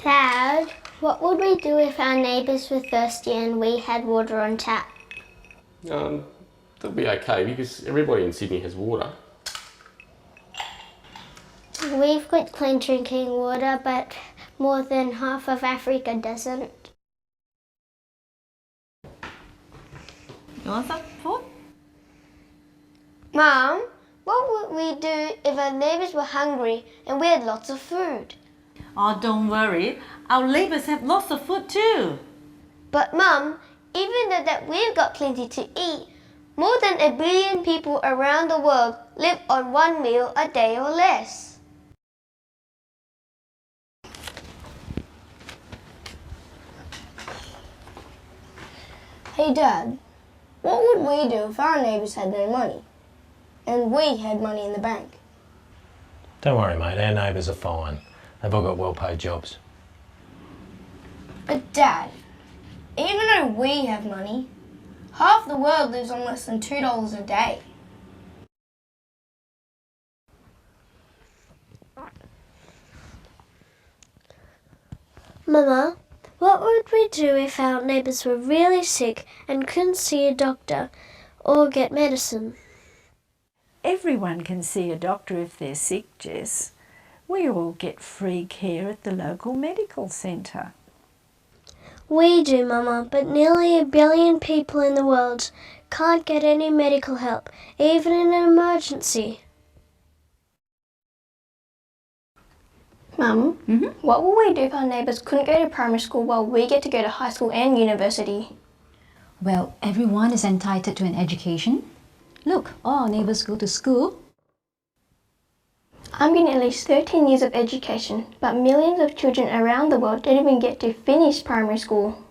Dad, what would we do if our neighbours were thirsty and we had water on tap? That'll be okay because everybody in Sydney has water. We've got clean drinking water, but more than half of Africa doesn't. You want some food? Mum, what would we do if our neighbours were hungry and we had lots of food? Oh, don't worry. Our neighbours have lots of food too. But Mum, even though that we've got plenty to eat, more than 1 billion people around the world live on one meal a day or less. Hey Dad, what would we do if our neighbours had no money and we had money in the bank? Don't worry, mate, our neighbours are fine. They've all got well-paid jobs. But Dad, even though we have money, half the world lives on less than $2 a day. Mama, what would we do if our neighbours were really sick and couldn't see a doctor or get medicine? Everyone can see a doctor if they're sick, Jess. We all get free care at the local medical centre. We do, Mama, but nearly 1 billion people in the world can't get any medical help, even in an emergency. Mum, what will we do if our neighbours couldn't go to primary school while we get to go to high school and university? Well, everyone is entitled to an education. Look, all our neighbours go to school. I'm getting at least 13 years of education, but millions of children around the world don't even get to finish primary school.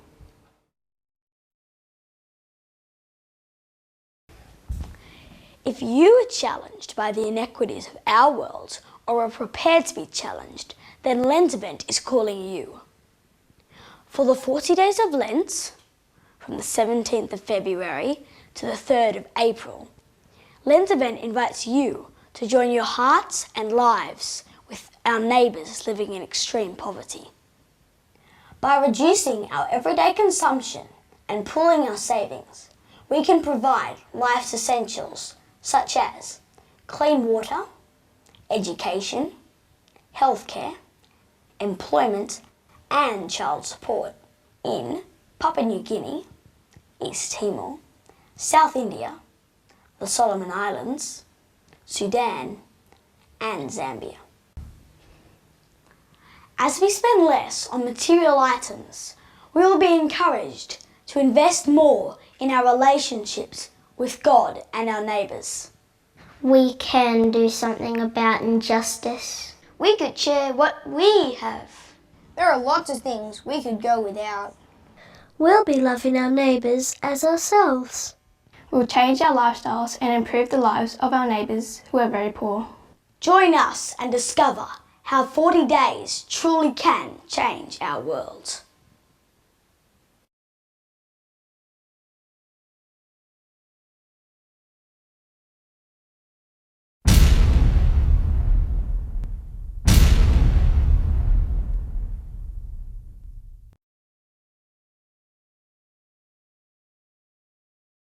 If you are challenged by the inequities of our world or are prepared to be challenged, then Lent Event is calling you. For the 40 days of Lent, from the 17th of February to the 3rd of April, Lent Event invites you to join your hearts and lives with our neighbours living in extreme poverty. By reducing our everyday consumption and pooling our savings, we can provide life's essentials such as clean water, education, healthcare, employment and child support in Papua New Guinea, East Timor, South India, the Solomon Islands, Sudan and Zambia. As we spend less on material items, we will be encouraged to invest more in our relationships with God and our neighbours. We can do something about injustice. We could share what we have. There are lots of things we could go without. We'll be loving our neighbours as ourselves. We'll change our lifestyles and improve the lives of our neighbours who are very poor. Join us and discover how 40 days truly can change our world.